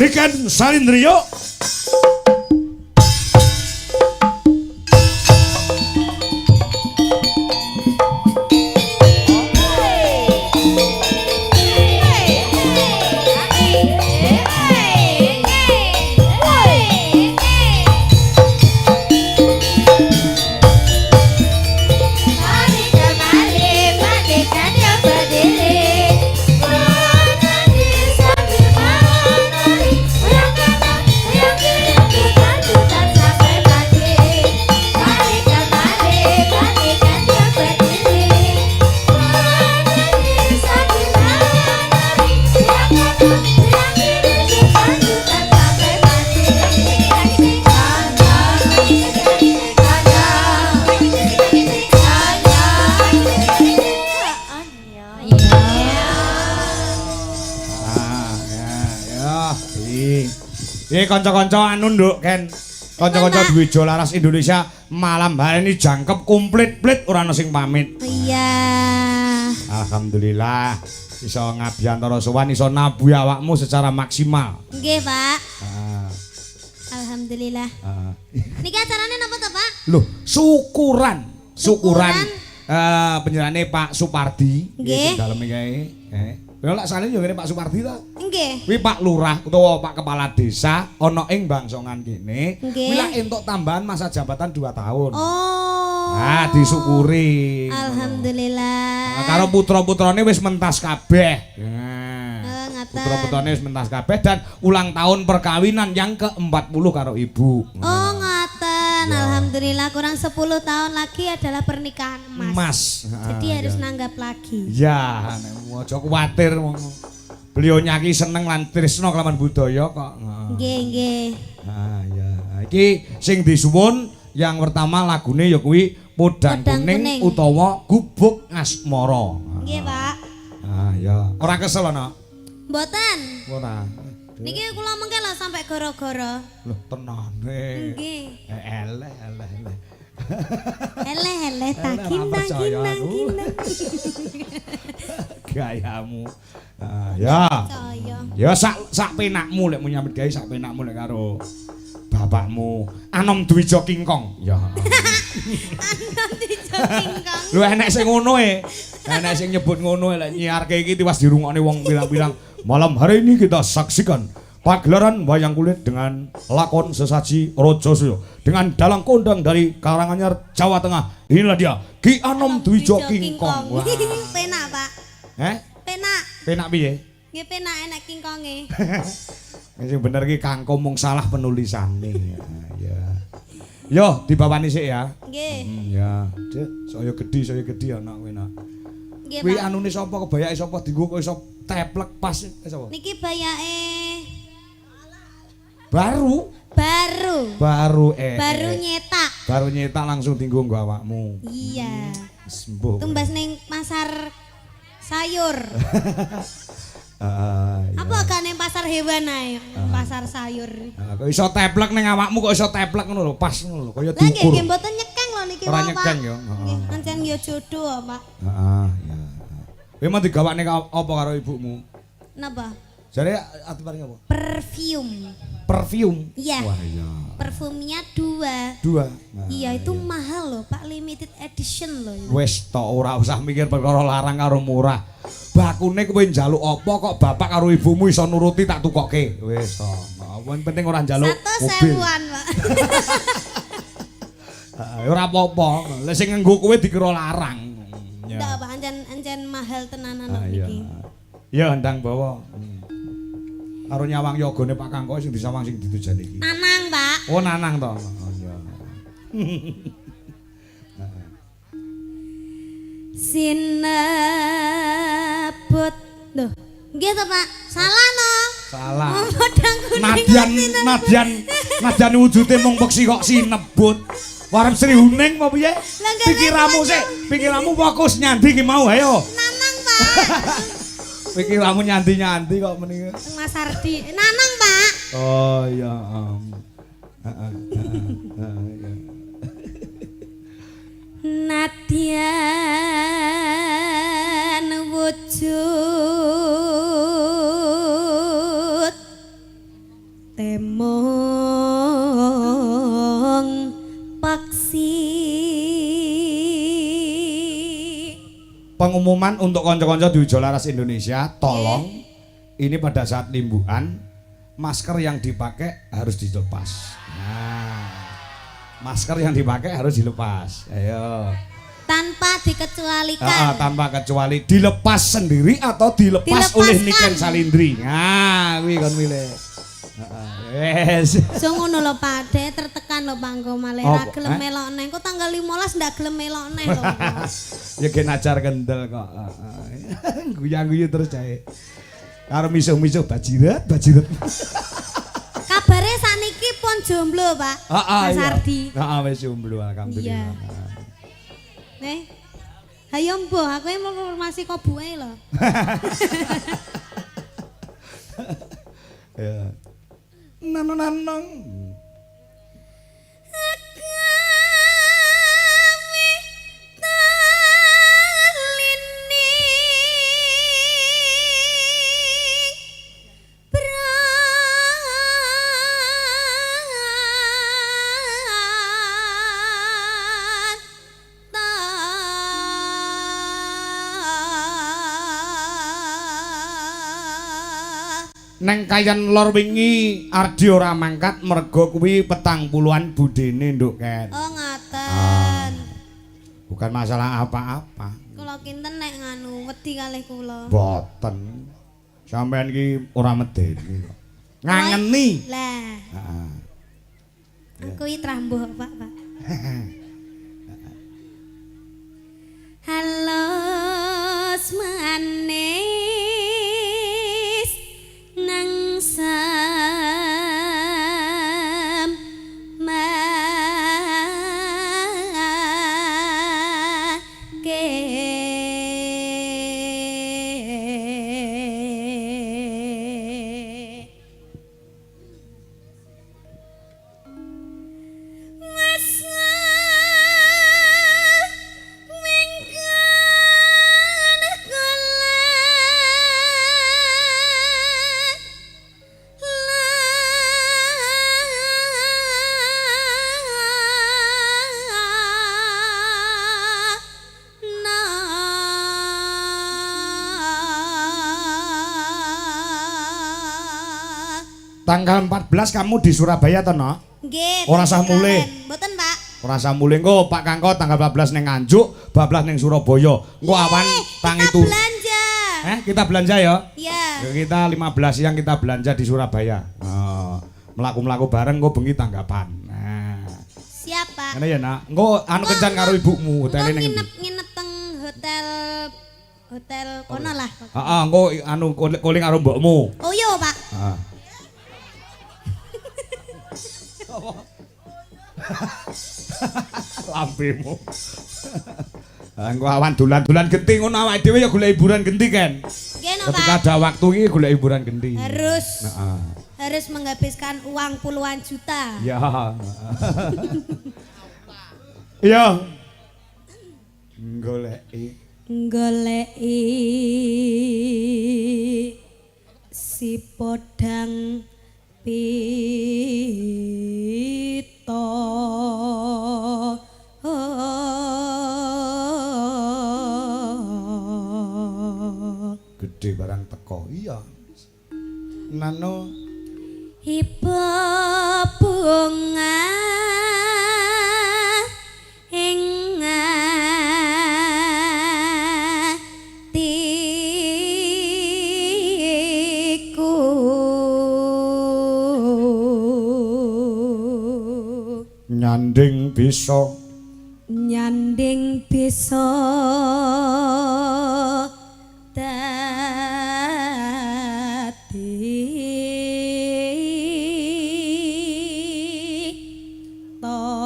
Dekan Salindriyo. Kanca-kanca anu nduk Ken. Kanca-kanca Dwija Laras Indonesia malam hari ini jangkep komplit-plit ora ana sing pamit. Iya. Alhamdulillah iso ngabiyantara sowan iso nabuh awakmu secara maksimal. Nggih, Pak. Alhamdulillah. Niki acarane napa to, Pak? Loh, syukuran. Penyerane Pak Supardi. Nggih. Daleme kae. Lha lak sale yo ngene Pak Supardi ta? Nggih. Kuwi Pak Lurah utawa Pak Kepala Desa ana ing bangsongan kene. Kuwi lak entuk tambahan masa jabatan 2 tahun. Oh. Nah, disyukuri. Alhamdulillah. Nah, karo putra-putrane wis mentas kabeh. Ngaten. Putra-putrane wis mentas kabeh dan ulang tahun perkawinan yang ke-40 karo ibu. Oh, ngaten. Ya. Alhamdulillah kurang 10 tahun lagi adalah pernikahan Mas. Jadi harus nanggap lagi. Ya, aja kuwatir beliau nyaki seneng lan tresno kelawan budaya kok. Nggih, nggih. Ya. Iki sing disuwun yang pertama lagune ya kuwi Podang Kuning utawa Gubuk Asmara. Nggih, Pak. Ya. Ora kesel ana? Mboten. Ora. Niki kula mengke lho sampai gara-gara. Loh, tenane. Nggih. Eleh. Eleh takin. Gayamu. Ya. Percaya. Ya sak penakmu lek menyambut gawe sak penakmu lek karo bapakmu Anom Dwija Kingkong. Ya. Anom Dwija Kingkong. Lho enek sing ngono e. Enek sing nyebut ngono lek nyiarke iki tiwas dirungokne wong bilang-bilang malam hari ini kita saksikan pagelaran wayang kulit dengan lakon sesaji Rajasuya dengan dalang kondang dari Karanganyar Jawa Tengah. Inilah dia Ki Anom Dwija Kingkong. Penak, Pak. Penak. Penak piye? Nggih penak enak kingkonge. Sing bener ki kangko mung salah penulisane. Ya. Yo dibawani sik ya. Nggih. Ya. Dek, saya gedhi ana kowe nak. Nggih, Kuwi Pak. anune sapa kebayake sapa dienggo kok iso teplek pas sapa? Niki bayake Baru Baru nyetak. Baru nyetak langsung dienggo nggo awakmu. Iya. Sembuh. Tumbas ning pasar sayur. Apa kan ning pasar hewan ae, pasar sayur. Kok iso teplek ning awakmu kok iso teplek ngono lho, pas ngono lho, kaya Lah nggih diukur. nggih mboten nyekeng lho niki Ora Pak. nyekeng ya. Nggih, pancen ya jodoh, Pak. Heeh, ya. Kowe mau digawakne apa karo ibumu? Napa? Jare ati paring apa? Perfume. Iya. Wah iya. Perfumnya 2. 2. Iya, itu mahal loh, Pak, limited edition loh. Wis tok ora usah mikir perkara larang karo murah. Bakune kowe njaluk apa kok bapak karo ibumu iso nuruti tak tukokke. Wis tok. Yang penting ora njaluk mobil. 1.000-an, Pak. Ora apa-apa. Lah sing nganggo kowe dikira larang. Ndak, Pak, ancen mahal tenanan Iya. niki. Ya ndang bawa. Karo nyawang yogane Pak Kangko sing disawang sing ditujani iki. Nanang, Pak. Oh nanang to. Oh iya. Sinebut. Loh, nggih to, Pak. Salah no. Salah. Podang kuning. Nadyan wujude mung peksi kok sinebut. Warep Sri Huning apa piye? Pikiranmu fokus nyandi ki mau ayo. Nanang, Pak. Pikiranmu nyandi-nyandi kok meniki. Mas Ardi. Nanang, Pak. Oh iya. Nadyan wujud temong paksi. Pengumuman untuk konco-konco di Ujo Laras Indonesia, tolong ini pada saat limbuan masker yang dipakai harus dilepas. Nah, masker yang dipakai harus dilepas. Ayo. Tanpa dikecualikan. Tanpa kecuali dilepas sendiri atau dilepas oleh Niken Salindri. Nah, kuwi kon milih. Yes. So ngono lho Pak De, tertekan lho Pangko malih ra gelem melok neh. Engko tanggal 15 ndak gelem melok neh lho. Ya gen ajar kendel kok. Guyang-guyu terus jae. Karo misuh-misuh bajirat. Kabare saniki pun jomblo, Pak. Mas Ardi. Heeh, wis jomblo alhamdulillah. Nih. Hayo Mbah, aku mau informasi kok buwe lho. Ya. Nanong. Neng kayan lor wingi Ardi ora mangkat mergo kuwi 40-an budene nduk Ken. Oh ngaten. Bukan masalah apa-apa. Kula kinten nek nganu wedi kalih kula. Boten. Sampeyan iki ora medeni kok. Ngangeni. Lah. Heeh. Aku iki trambuh Pak. Halo manis nang sam make Tanggal 14 kamu di Surabaya toh, no? Nggih. Ora usah mulih. Mboten, Pak. Ora usah mulih engko Pak Kangko tanggal 14 ning Nganjuk, 12 ning Surabaya. Engko awan tangi tur. Belanja. Kita belanja ya? Iya. Ya, kita 15 siang kita belanja di Surabaya. Melaku-melaku bareng engko bengi tanggapan. Nah. Siapa? Ngene ya, Nak. Engko anu kencan karo ibumu, hotele ning. Nginep teng hotel kono lah. Heeh, engko anu koling karo mbokmu. Oh iya, Pak. Heeh. Lampemu. Engko awan dolan-dolan genti ngono awake dhewe ya golek hiburan genti kan. Nggih no, Ketika Pak. ada waktu iki golek hiburan genti. Harus. Heeh. Harus menghabiskan uang puluhan juta. Ya. Iya. Goleki si podang pito. Gede barang teko. Iya. Nano Iba bunga ing atiku nyanding bisa dadi tombo.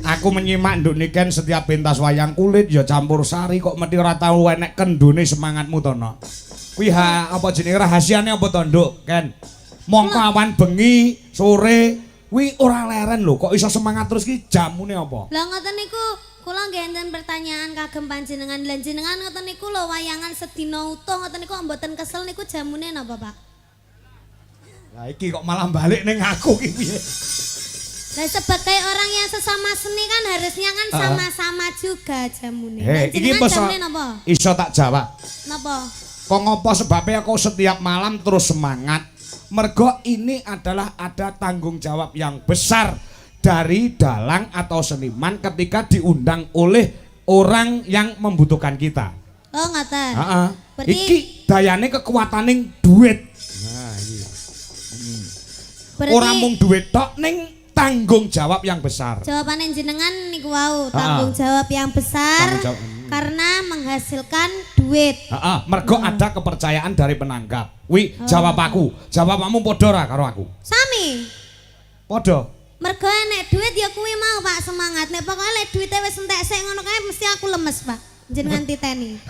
Aku menyimak nduk niken setiap pentas wayang kulit ya campur sari kok mesti ora tau enek kendune semangatmu to, Nok. Kuwi apa jenenge rahasiane apa to, Nduk? Ken. Mongko awan bengi, sore Kuwi ora leren lho, kok iso semangat terus ki jamune apa? Lah ngoten niku kula nggih enten pertanyaan kagem panjenengan. Lan jenengan ngoten niku lho wayangan sedina utuh ngoten niku mboten kesel niku jamune napa, Pak? Lah iki kok malah balik ning aku ki piye? Lah sebagai orang yang sesama seni kan harusnya kan sama-sama juga jamune. Iki Jenengan jamune napa? Iso tak jawab. Napa? Kok ngopo sebabnya aku setiap malam terus semangat? Mergo ini adalah ada tanggung jawab yang besar dari dalang atau seniman ketika diundang oleh orang yang membutuhkan kita. Oh ngoten. Heeh. Berarti Iki dayane kekuataning duit. Nah, iki. Berarti Ora mung duit tok ning tanggung jawab yang besar. jawabannya jenengan niku wau tanggung jawab yang besar Tanggung jawab. karena menghasilkan duit. Heeh, mergo ada kepercayaan dari penanggap. Wi, jawab aku. Jawabmu padha ora karo aku? Sami. Padha. Mergo nek duit ya kuwi mau Pak semangat. Nek pokoke lek duite wis entek sik ngono kae mesti aku lemes, Pak. Jenengan titeni.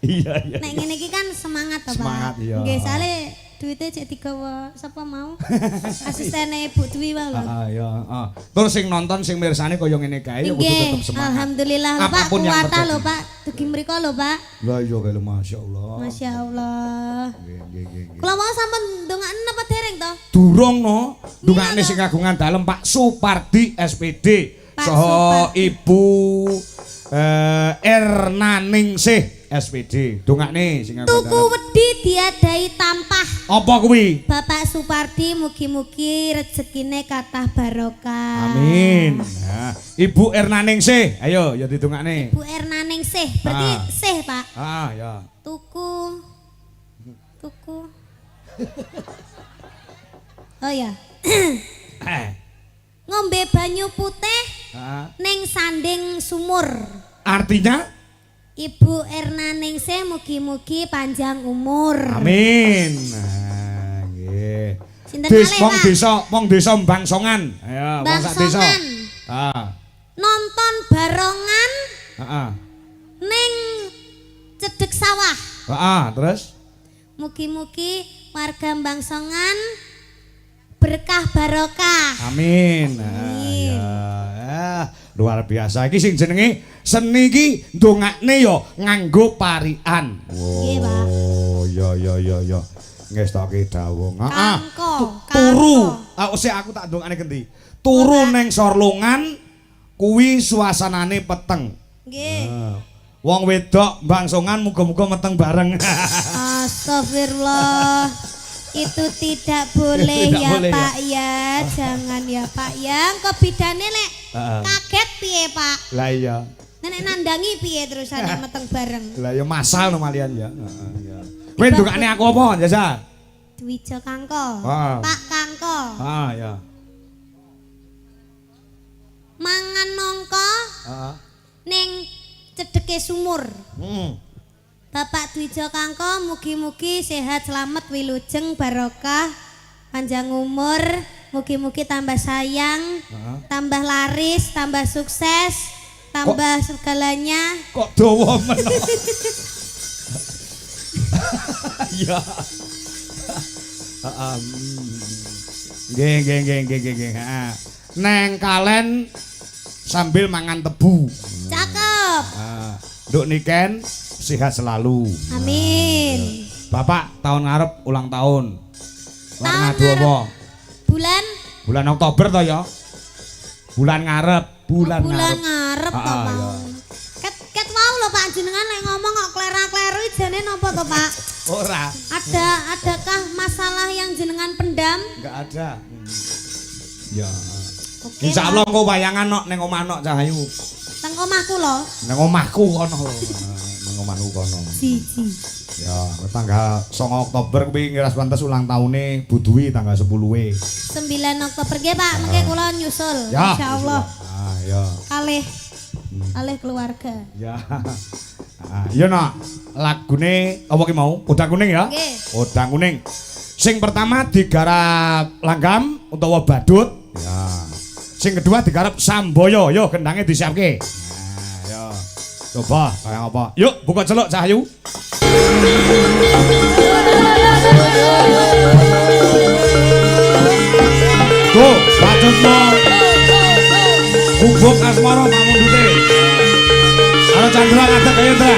Iya. Nek ngene iki kan semangat to, Pak. Semangat, iya. Nggih, sale duite cek digawa sapa mau? Asistene Ibu Dwi wae lho. Ya, terus sing nonton sing mirsani kaya ngene kae ya kudu Nggih, tetep semangat. alhamdulillah lho, Pak. Apapun yang Kuwata terjadi. lho, Pak. Dugi mriku lho, Pak. Lah iya kaya masyaallah. Masya Allah. Nggih. Kalau mau sampun ndongaken napa dereng to? Durung no, dungane sing kagungan dalem Pak Supardi SPD Pak saha Ibu Ernaningsih SPD. Dungane sing kagungan Tuku dalem. wedi diadai tampah. Apa kuwi? Bapak Supardi mugi-mugi rezekine kathah barokah. Amin. Nah, Ibu Ernaningsih, ayo ya didungane. Bu Ernaningsih, berarti sih, Pak. Ya. Tuku. Oh ya. Ngombe banyu putih ning sanding sumur. Artinya? Ibu Ernaningsih mugi-mugi panjang umur. Amin. Nah, nggih. Sinten malih, Pak? Wong desa Bangsongan. Ayo, wong sak desa. Bangsongan. Nonton barongan Heeh. ning cedek sawah. Terus? Mugi-mugi warga Bangsongan berkah barokah. Amin. Amin. Luar biasa iki sing jenenge seni iki ndongakne ya nganggo parian. Nggih, Pak. Oh, ya. Ngestoke dawuh. Kangko. Turu. Sik aku tak ndongakne gendi. Turu ning Sorlongan kuwi suasanane peteng. Nggih. Wong wedok Bangsongan muga-muga meteng bareng. Astagfirullah. Itu tidak boleh Tidak ya boleh, Pak ya. Jangan ya Pak ya. Engko bidane lek kaget piye Pak? Lah iya. Nenek nandangi piye terusane meteng bareng. Lah ya masal no malian ya. Ya. Kowe ndongakne aku apa, Jasa? Dwija Kangko. Ah. Pak Kangko. Ya. Mangan nongko ning cedeke sumur. Bapak Dwija Kangko mugi-mugi sehat selamat wilujeng barokah panjang umur, mugi-mugi tambah sayang, tambah laris, tambah sukses, tambah segalanya. Kok dawa men. Ya. Nggih. Neng kalen sambil mangan tebu. Cakep. Nduk niken sehat selalu. Amin. Bapak tahun ngarep ulang tahun. Tahun Ngadu apa? Bulan Oktober to ya. Bulan ngarep, bulan ngarep to, Pak. iya. Ket wau lho Pak jenengan nek ngomong kok klera-kleru jane napa to, Pak? Ora. Adakah masalah yang jenengan pendam? Enggak ada. Ya. Oke, Insyaallah engko wayangan nok ning omah nok Cahayu. Teng omahku lho. Ning omahku kono lho. Ning omahku kono. Siji. Ya, tanggal 9 Oktober kuwi ngiras pantes ulang tahune Bu Dwi tanggal 10-e. 9 Oktober nggih Pak, mengke kula nyusul Ya. insyaallah. Ya. Kalih keluarga. Ya. Iya nak, lagune apa ki mau? Udang kuning ya? Nggih. Udang kuning. Sing pertama digarap langgam utawa badut. Ya. Sing kedua digarap samboyo. Yo gendangnya disiapke. Nah, yo. Coba kayak apa? Yuk buka celuk Cahayu. Jotmo. Gubuk asmara mamundute. Karo Chandra ngadeg kaya Ndra.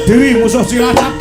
Diri musuh Cilacap.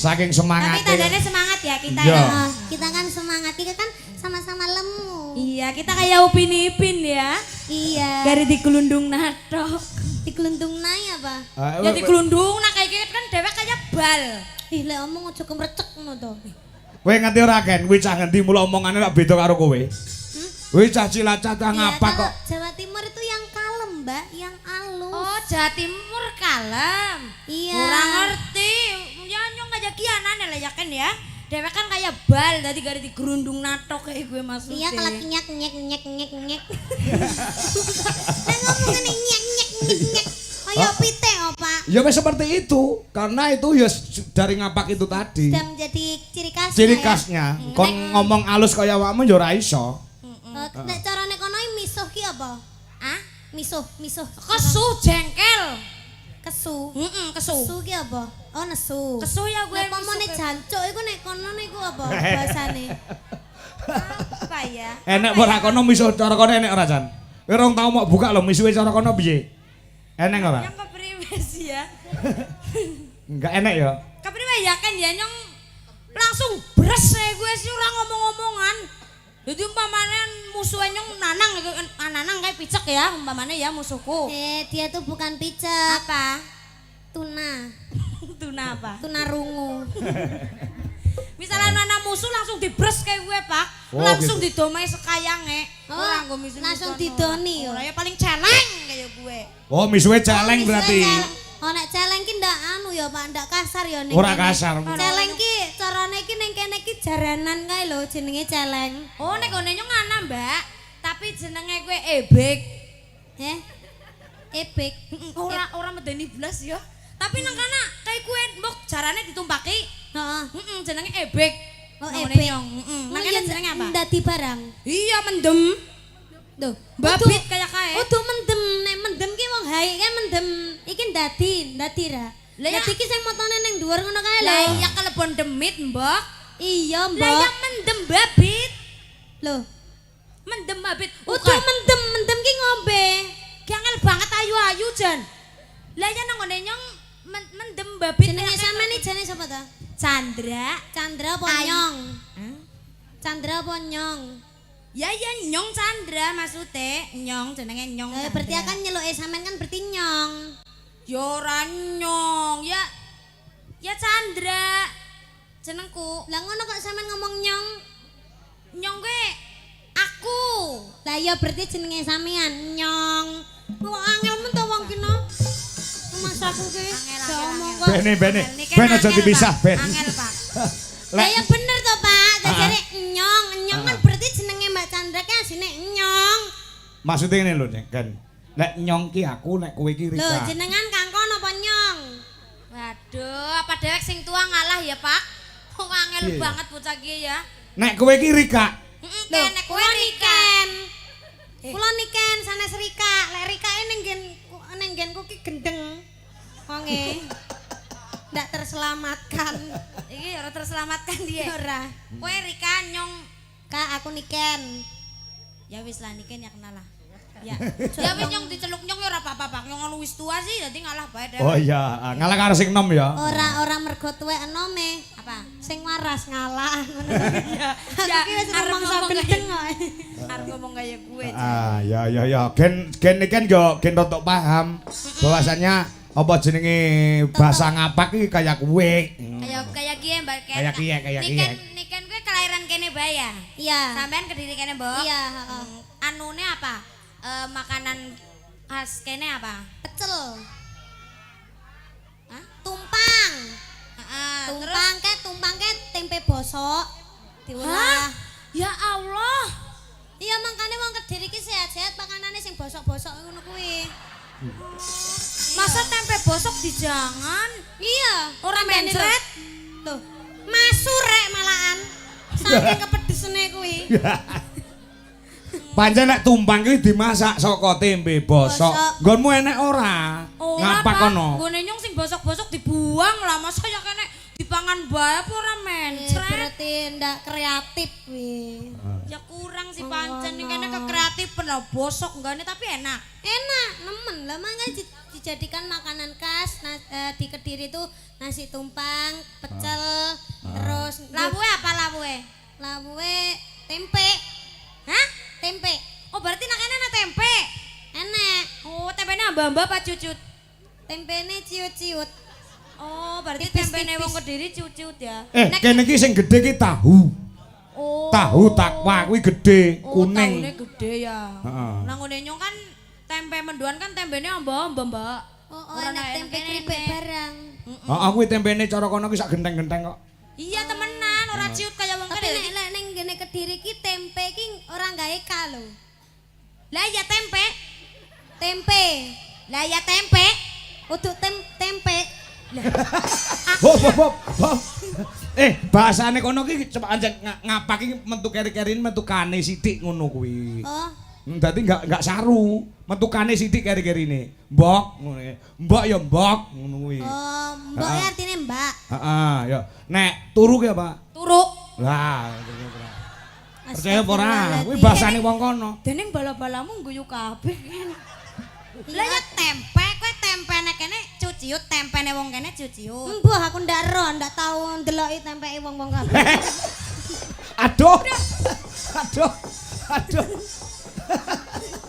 Saking semangat. Tapi tandanya semangat ya kita ya. ya. Kita kan semangat, kita kan sama-sama lemu. Iya, kita kayak Upin Ipin ya. Iya. Dari digelundung natok. Digelundung naya apa? Ya digelundung nak kayak gitu kan dewek kayak bal. Ih, lek omong aja kemrecek ngono to. Kowe ngerti ora Ken, kuwi cah ngendi mula omongane rak beda karo kowe. Kowe cah Cilacap cah ngapa Kalau kok? Jawa Timur itu yang kalem, Mbak, yang alus. Oh, Jawa Timur kalem. Iya. Kurang ngerti. Ya nyong aja kianane lah ya kan ya. Dewek kan kayak bal tadi gak ada digerundung natok kayak gue maksudnya. Iya, kalau nyek nyek nyek nyek nyek. Lah ngomongane nyek nyek nyek nyek. Kaya pite opa. Ya wis seperti itu, karena itu ya dari ngapak itu tadi. Sudah menjadi ciri khasnya. Ciri ya? khasnya. Kon ngomong alus kaya awakmu ya ora iso. Nek carane kono misuh ki apa? Ah? Misuh, misuh. Kesu jengkel. Kesu. Kesu. Kesu ki apa? Oh, nesu. Kesu ya gue. Nek pomone jancuk iku nek kono niku apa bahasane? Apa ya? Enek ora kono misuh cara kono enek ora Jan? Kowe rong tau mau buka lho misuhe cara kono piye? Enek ora? Yang kepriwe sih ya? Enggak enek ya. Kepriwe ya kan ya nyong langsung bres gue sih ora ngomong-ngomongan. Jadi umpamanya musuhnya nyong nanang itu nanang kayak picek ya umpamanya ya musuhku. Dia tuh bukan picek. Apa? Tuna. Tuna apa? Tuna rungu. Misalnya nanang musuh langsung dibres kayak gue pak, Oh, langsung gitu. didomai sekayange. Oh, langsung didoni ya paling celeng kayak gue. Oh, misuhe celeng berarti. Oh, nek celeng ki ndak anu ya ya Pak, ndak kasar ya ning. Ora kene. kasar. Celeng ki carane ki ning kene ki jaranan kae lho jenenge celeng. Oh nek ngene nyong ana, Mbak. Tapi jenenge kuwi ebek. Ebek. Ora medeni blas ya. Tapi nang kana kae kuwi mbok jarane ditumpaki. Heeh. Jenenge ebek. Oh, Nang ngene ebek. nyong. Nang Oh, kene iya, jenenge apa? Ndadi barang. Iya mendem. Tuh, Babit kayak kae. Kudu mendem, nek mendem ki wong hae kan mendem. Iki ndadi ra. Lah ya- Dadi ki sing motone ning dhuwur ngono kae lho. Lah iya kelebon demit, Mbok. Iya, Lah ya Mbok. mendem babit. Lho, Mendem babit. kudu mendem ki ngombe. Ki angel banget ayu-ayu jan. Lah ya nang ngene nyong mendem babit. Jenenge sampean iki jane sapa ta? Chandra. Chandra apa Ayu. Nyong? Hah? Chandra apa Nyong? Ya nyong Chandra maksudnya nyong jenenge nyong. Berarti Chandra. akan nyeluke sampean kan berarti Nyong. Ya ora nyong ya Chandra jenengku. Lah ngono kok sampean ngomong Nyong? Nyong gue aku. Lah ya berarti jenenge sampean Nyong. Kok angel men to wong kino? Mas aku ki ngomong kok. Bene Ini kan ben aja angel, dipisah Pak. ben. Angel, Pak. Lah ya bener to, Pak. Jadi Nyong, Nyong kan Ah. berarti jenenge Mbak Chandra kan asline Nyong. Maksudnya ngene lho Nek, kan. Nek nyong ki aku, nek kowe ki Lho, Rika. jenengan Kangkon apa Nyong? Waduh, apa dewek sing tua ngalah ya, Pak? Kok angel Iya. banget bocah ki ya. Nek kowe ki Rika. Lho, Nek kowe kula Rika. niken. Kula niken sanes Rika. Lek Rika ning nggenku ki gendeng. Wonge. Ndak terselamatkan. Iki ora terselamatkan dia. Ora. Kowe Rika nyong. Kak aku niken. Ya wis lah niken ya kenal lah. Ya. Ya wis nyong diceluk nyong ya ora apa-apa, Pak. Nyong anu wis tua sih dadi ngalah bae deh. Oh iya, ngalah karo sing enom ya. Ora mergo tuwek enome. Apa? Sing waras ngalah. Ya, Aku ki wis arep ngomong ngomong gendeng kok. Arep ngomong kayak gue. Ya. Gen iki kan yo gen rotok paham bahwasanya apa jenenge bahasa ngapak iki kayak kowe. Kayak kie Mbak Ken. Kayak kie, kayak kie. Niken gue kelahiran kene bae ya. Iya. Sampean Kediri kene, Mbok. Iya, heeh. Anune apa? Makanan khas kene apa? Pecel. Hah? Tumpang. Heeh. Tumpang ke tempe bosok diolah. Ya Allah. Iya makanya wong Kediri ki sehat-sehat makanane sing bosok-bosok ngono kuwi. Masa tempe bosok dijangan? Iya, Ora Sampeyan itu. mencret. Tuh, masuk rek malahan. Saking kepedesene kuwi. Pancen nek tumpang ki dimasak saka tempe bosok. Bosok. Nggonmu enek ora? Ngapak kono. Gone nyong sing bosok-bosok dibuang lah, masa ya kene dipangan bae apa ora mencret? Berarti ndak kreatif kuwi. Ya kurang sih pancen iki kene kekreatifan lah bosok enggakne tapi enak. Enak, nemen lah makanya dijadikan makanan khas di Kediri itu nasi tumpang, pecel, terus Labuhe apa labuhe? labuhe tempe. Hah? Tempe. Oh berarti nak kene ana tempe. Enak. Oh tempene amba-amba apa cucut? Tempene ciut-ciut. Oh berarti Tipis-tipis. tempene wong Kediri cucut ya. Kene iki sing gedhe ki tahu. Oh. Tahu takwa kuwi gedhe, Oh, kuning. tahune gede ya. Heeh. Nah ngene nyong kan tempe mendoan kan tempene amba-amba, Mbak. Oh, Ora enak enak tempe kene. keripik barang. Heeh, kuwi tempene cara kono ki sak genteng-genteng kok. Iya temenan, ora ciut kaya wong Tapi Kediri. nek ning gene Kediri ki tempe ki ora gawe ka lho. Lah ya tempe. Tempe. Lah ya tempe. Untuk tempe. Hop. Bahasane kono ki coba anjek ngapak ki metu keri-kerin metukane sithik ngono kuwi. Oh, Dadi enggak saru, metukane sithik keri-kerine. Mbok ngono. Mbok ya mbok ngono kuwi. oh, mbok ya artine mbak. Heeh, ya. Nek turu ki apa? Turuk. Lah, percaya apa ora? Kuwi bahasane wong kono. Dening bala-balamu guyu kabeh kan. Lah ya tempe, kowe tempene kene cuciut, tempene wong kene cuciut. Mbah aku ndak ero, ndak tau ndeloki tempeke wong-wong kabeh. Aduh.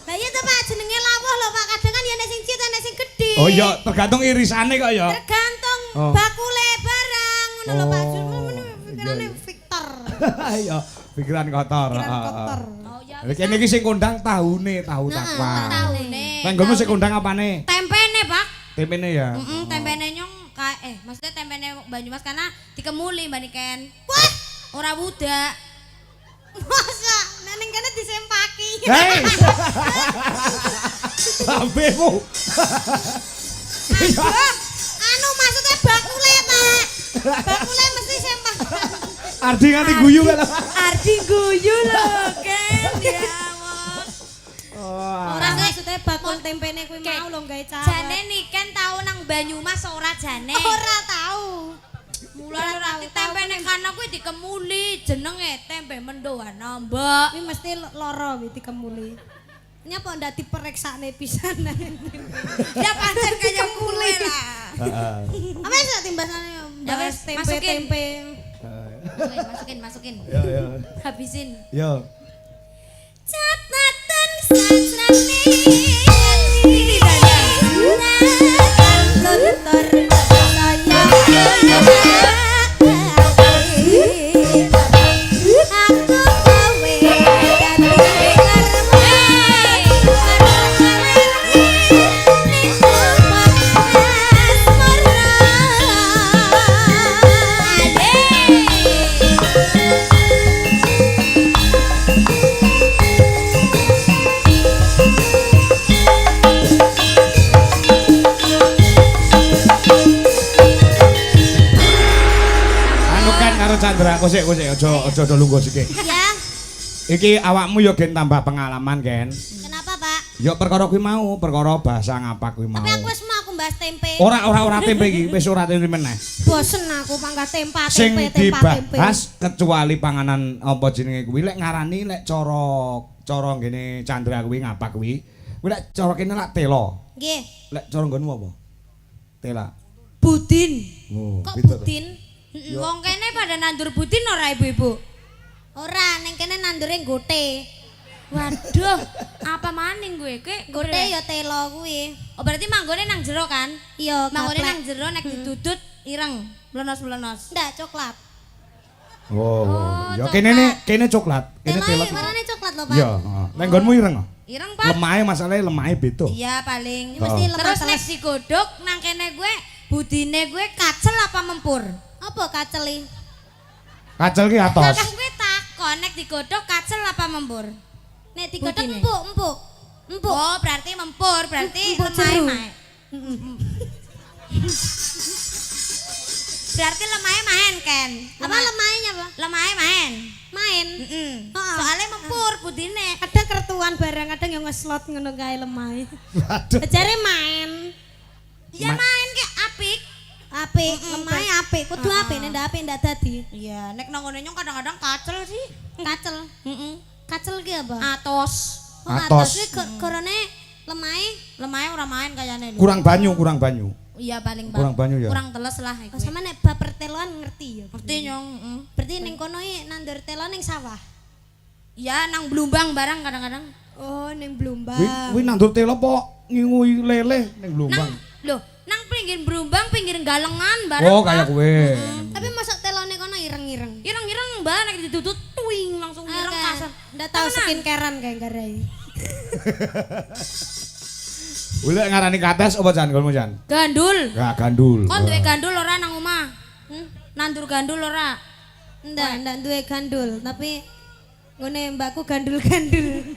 Lah iya to Pak jenenge lawuh lho Pak, kadang kan ya nek sing ciut nek sing gedhe. Oh iya, tergantung irisane kok ya. Tergantung Oh. bakule barang ngono lho Pak. Oh, Pikirane iya. Victor. Iya, pikiran kotor. Pikiran kotor. Oh ya. Lah kene iki sing kondang tahune, tahu takwa. Tahune. Lah nggonmu sing kondang apane? Tempene, Pak. Tempene ya. Tempene nyong kae Banyumas karena dikemuli Mbak Niken. Wah, Ora budak. masa ning kene disempaki. Hei. Lambemu. Anu maksudnya bakule, Pak. Bakule mesti sempak. Ardi nganti guyu kan. Ardi guyu lho, Ken. Ya Allah. Ora maksudnya bakul tempene kuwi mau lho gawe cawet. Jane Niken tau nang Banyumas ora jane. Ora tahu. Mulane rati tempe ning kana kuwi dikemuli, jenenge tempe mendoan Mbak. Kuwi mesti lara wi dikemuli. Nyapa ndak dipereksane pisan. Ya pancen kaya kule lah. Heeh. Apa sih timbasane Ya wes, tempe-tempe. Masukin. Ya ya. Habisin. Ya. Catatan sasrane. Chandra, kosek aja lungguh sithik. Ya. Iki awakmu yo gen tambah pengalaman, Ken. Kenapa, Pak? Yo perkara kuwi mau, perkara bahasa ngapak kuwi mau. Tapi aku wis mau aku bahas tempe. Ora tempe iki, wis ora tempe meneh. Bosen aku panggah tempa Sing tempe tempa tempe. dibahas kecuali panganan apa jenenge kuwi lek ngarani lek cara ngene Chandra kuwi ngapak kuwi. Kuwi lek cara kene lak tela. Nggih. Lek cara nggonmu apa? Tela. Budin. Oh, Kok pinter. budin? Wong kene pada nandur budin ora ibu-ibu? Ora, ning kene nandure gote. Waduh, apa maning gue? Gote ya telo kuwi. Oh berarti manggone nang jero kan? Iya, Manggone gaplek. nang jero nek ditutut ireng, melenos-melenos. Ndak coklat. Oh, ya kene coklat. Kene tela. Warnane coklat lho, Pak. Iya, heeh. Nek nggonmu ireng. Ireng, Pak. Lemahe masalahe lemahe beda. Iya paling. Mesti lemah Terus nek teles. digodhog nang kene gue budine gue kacel apa mempur? Apa kaceli? Kacel ki atos. Kakak gue takon nek digodhog kacel apa mempur? Nek digodhog Budine. empuk. Oh, berarti mempur, berarti Empuk lemah jeru. main. Berarti lemah main kan? Apa lemahnya, Pak? Lemah main. Main. Heeh. Heeh. Soalnya mempur budine. Kadang kertuan barang, kadang yang ngeslot ngono kae lemah. Waduh. Jare main. Ya main ke apik. Apik, lemah apik. Kudu apik nek ndak apik ndak dadi. Iya, nek nang ngene nyong kadang-kadang kacel sih. Kacel. Heeh. Kacel ki apa? Atos. Oh, Atos. atos kuwi gorone lemahe. Lemahnya ora main kayane lho. Kurang banyu. Iya paling Kurang banyu ya. Kurang teles lah iku. Oh, sama nek bab perteloan ngerti ya. Ngerti nyong, heeh. Berarti ning kono iki nandur telo ning sawah. Ya nang Blumbang barang kadang-kadang. Oh, ning Blumbang. Kuwi nandur telo apa ngingui lele ning Blumbang. Loh, nang pinggir Blumbang, pinggir Galengan barang. Oh, kayak kowe. Tapi masuk telone kono ireng-ireng. Ireng-ireng mbak, nek ditutut tuing langsung ireng kasar. Ndak tahu Temenan. skincarean kayak garai. Ulek ngarani kates apa jan kolmu jan? Gandul. Ya gandul. Kon duwe gandul ora nang omah? Nandur gandul ora? Ndak duwe gandul, tapi ngene mbakku gandul-gandul.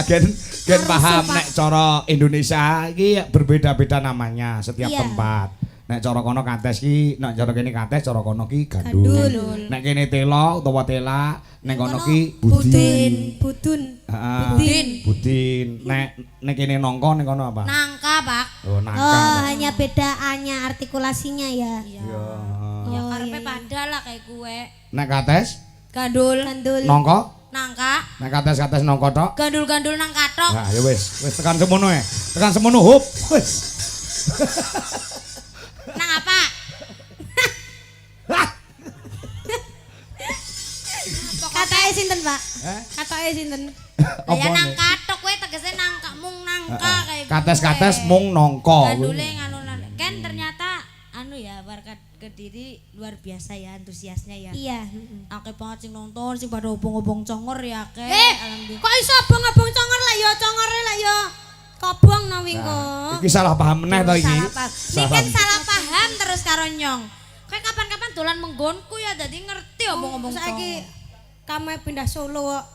Gen Harus, paham Pak. nek cara Indonesia iki berbeda-beda namanya setiap Iya. tempat. Nek cara kono kates ki, nek cara kene kates, cara kono ki gandul. Gandul. Nek kene tela utawa tela, nek kono ki Budin, budun. Heeh. Budin. Budin. Nek kene nongko nek kono apa? Nangka, Pak. Oh, nangka. Oh, hanya beda A-nya artikulasinya ya. Iya. Ya. Ya Oh, karepe iya, iya. pada lah kayak gue. Nek kates Gandul, Gandul. nongko, nangka, nek kates nongko tok. gandul-gandul nang katok. Nah, ya wis tekan semono ya. Tekan semono hop. Wis. Nang apa? Katanya sinten, Pak? Eh? Katanya sinten? Lah ya Apa nang nih? katok kowe tegese nangka mung nangka kayak Kates-kates gue. mung nongko. Gandule nganu kan ternyata anu ya warga Kediri luar biasa ya antusiasnya ya. Iya. Akeh banget sing nonton sing pada obong-obong congor ya akeh. Alhamdulillah. Kok iso abang-abang congor lah ya, congore lah ya. Kobong no wingi. Iki salah paham meneh to iki. Salah paham. Niken salah paham terus karo Nyong. Kayak kapan-kapan dolan menggonku ya dadi ngerti omong-omong saiki kame pindah Solo kok.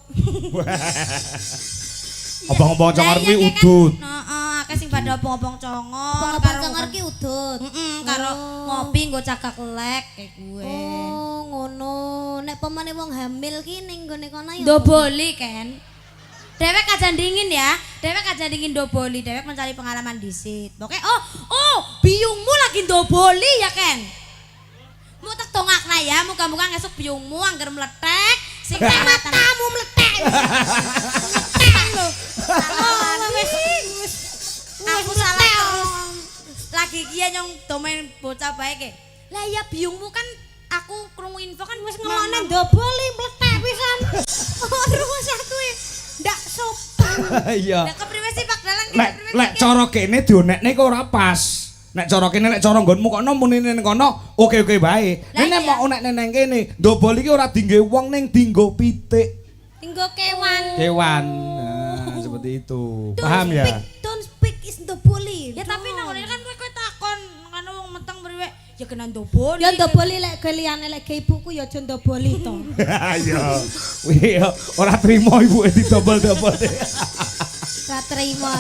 Obong-obong congor kuwi Lah, iya, udut. kan, heeh, akeh sing pada obong-obong congor. Obong-obong congor ki udut. Karo ngopi nggo cagak lek kayak gue. Oh, ngono. Nek pemane wong hamil ki ning gone kono ya. Doboli kan. Dewek aja dingin ya. Dewek aja dingin doboli. Dewek mencari pengalaman disit. Pokoknya biungmu lagi doboli ya Ken. Mu tak tongakna ya, muga-muga ngesuk biungmu angger meletek. Sing matamu meletek. Aku salah terus. Lagi kia Nyong domain bocah baik e. Lah ya biungmu kan aku krungu info kan Wis ngemone doboli mletek pisan. Terus aku ndak sopan. Iya. Lah kepriwe sih Pak Dalang? Lek cara kene dionekne kok ora pas. Nek cara kene lek cara nggonmu kono muni ning kono oke-oke bae. Nek mau nek neng kene dobol iki ora dinggo wong ning dinggo pitik. Dinggo kewan. Kewan. Nah, seperti itu. Paham ya? Don't speak is doboli. Ya tapi nang ngene kan kowe takon kan wong meteng priwe ya kena doboli. Ya doboli lek keliyane lek ibuku ya aja doboli to. Ayo. Wih, ora trimo ibuke didobol-dobol. Ora trimo.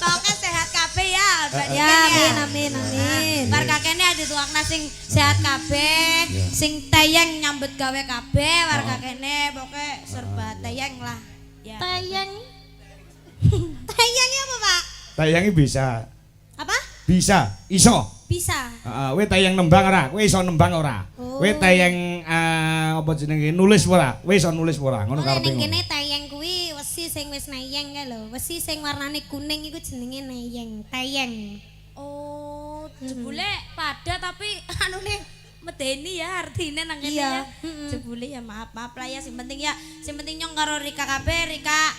Pokoke sehat kabeh ya. Ya amin. Bar kakene dituakna sing sehat kabeh, sing tayang nyambut gawe kabeh war kakene pokoke serba tayang lah. Ya. Tayang. Tayangnya apa, Pak? Tayangi bisa. Apa? Bisa, iso. Bisa. Heeh, kowe tayang nembang ora? Kowe iso nembang ora? Kowe tayang apa jenenge nulis ora? Kowe iso nulis ora? Ngono karepe. Ning kene tayang kuwi wesi sing wis nayang kae lho. Wesi sing warnane kuning iku jenenge nayang. Tayang. Oh, jebule pada tapi anune medeni ya artine nang kene Iya. ya. Jebule ya maaf lah ya sing penting Nyong karo Rika kabeh, Rika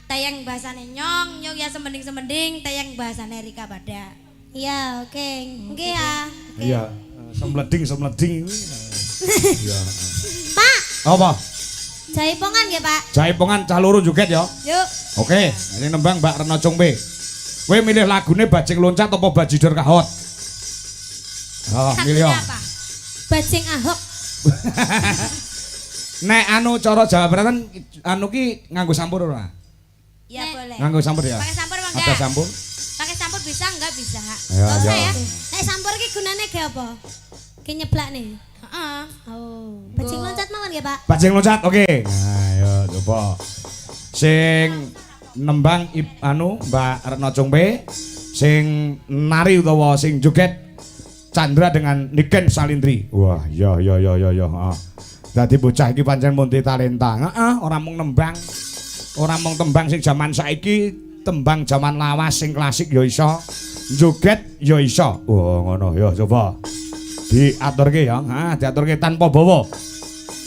tayang bahasane Nyong ya semending tayang bahasane Rika pada. Iya, oke. Nggih ya. Iya, semleding ini. Iya. Pak, Apa? jaipongan nggih, Pak? Jaipongan cah loro joget ya. Yuk. Oke, ini nembang Mbak Reno Congbe. Kowe milih lagune Bajing Loncat apa Bajidor Kahot? Oh, milih ya. Apa? Bajing Ahok. Nek anu cara Jawa Baratan anu ki nganggo sampur ora? Ya boleh. Nganggo sampur ya? Pakai sampur bang Ada sampur? Pakai sampur bisa enggak bisa? Ya, Enggak usah ya. ya. Nek sampur ki gunane ge apa? Ki nyeblak nih. Heeh. Oh, bajing loncat mawon nggih, Pak? Bajing Loncat, oke. Nah, ayo coba. Sing nembang anu Mbak Reno Congbe, sing nari utawa sing joget Chandra dengan Niken Salindri. Wah, ya. Heeh. Dadi bocah iki pancen multi talenta. Heeh, ora mung nembang. Ora mung tembang sing jaman saiki, tembang jaman lawas sing klasik ya iso. Joget ya iso. Wah, ngono ya coba. Diaturke ya. Heeh, diaturke tanpa bawa.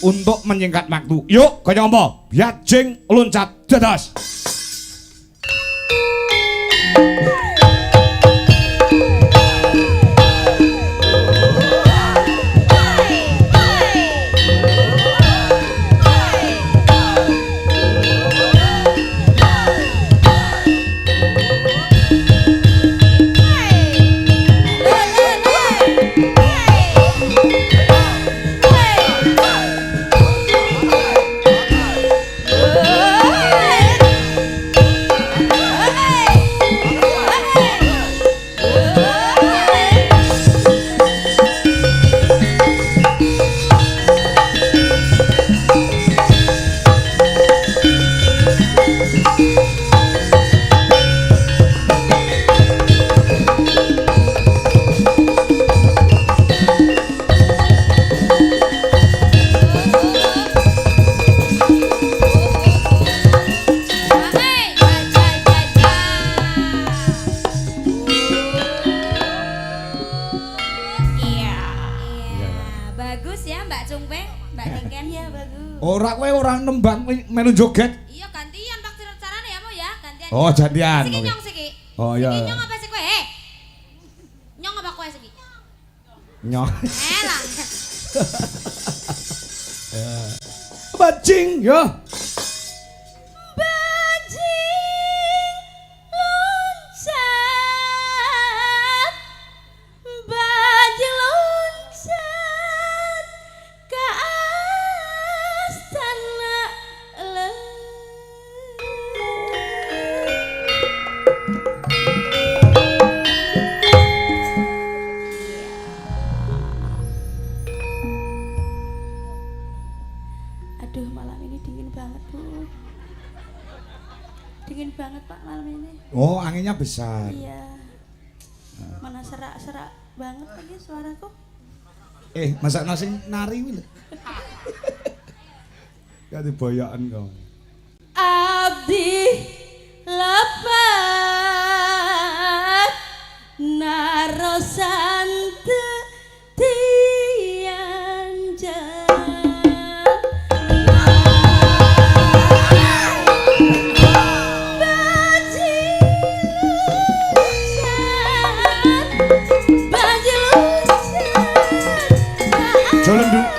Untuk menyingkat waktu. Yuk, kaya apa? Bajing Loncat dados. Ora kowe ora nembang melu joget. Iya gantian pak carane ya mau ya gantian. Oh, gantian. Siki Oke. Nyong siki. Oh iya. Siki Nyong apa sih kowe? Nyong apa kowe siki? Nyong. Lah. Bajing ya. Bajing loncat. Oh, anginnya besar. Iya. Mana serak-serak banget lagi suaraku. Masa nasi nari wih. Ya diboyokan kau. Abdi lepat narosante tianjan. Jalan dulu.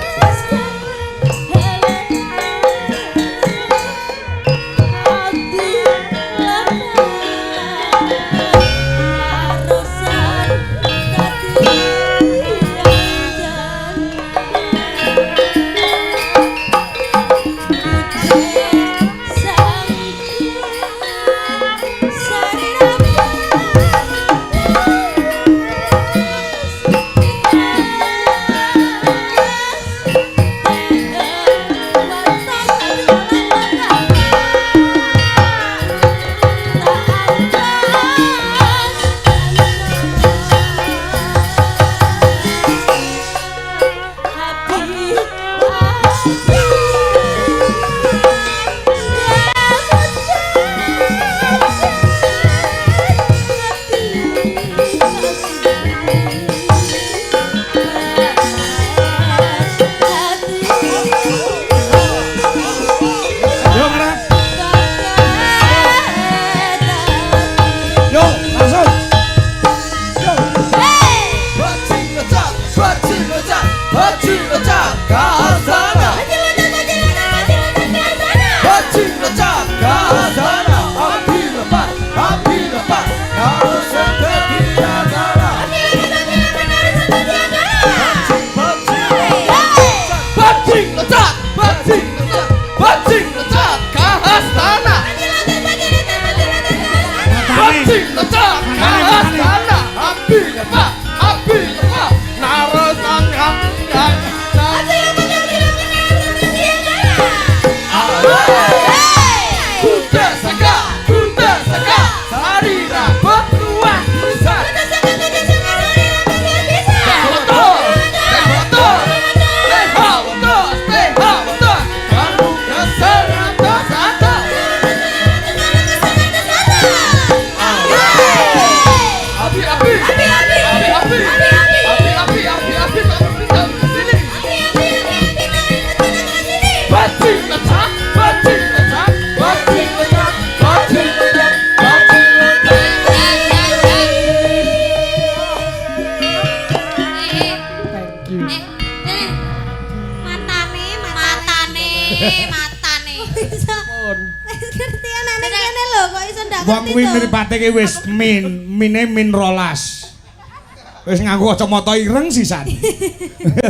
Wong kuwi mripate ki wis mine min 12. Wis nganggo kacamata ireng sisan.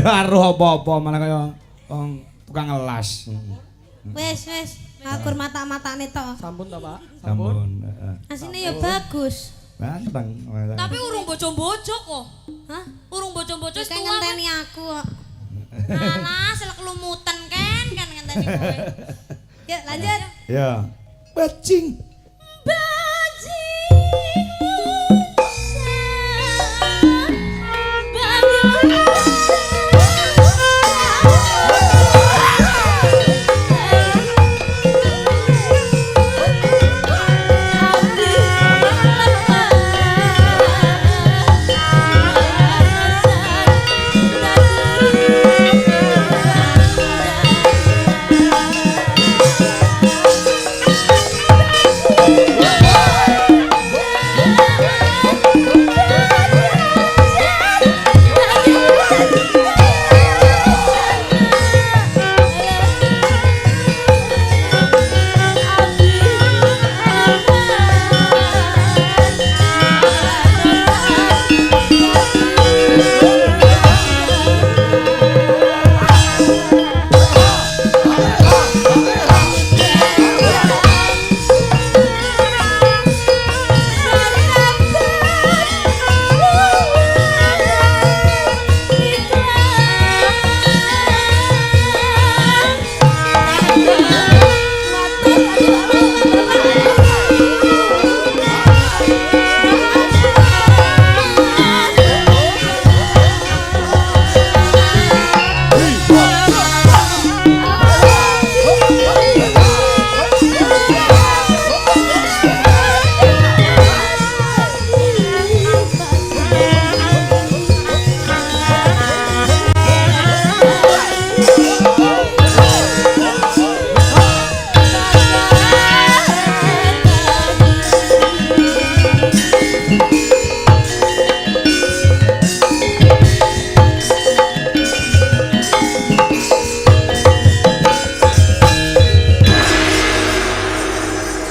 Karo apa-apa malah kaya wong tukang ngelas. Wis, ngakur mata-matane to. Sampun to, Pak? Sampun. Asine ya bagus. Banteng. Tapi urung bojo-bojo kok. Hah? Urung bojo-bojo Wis tua. ngenteni aku kok. Alah, selek lumutan kan ngenteni kowe. Yuk lanjut. Ya. Bajing.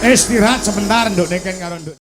Istirahat sebentar nduk Neken karo nduk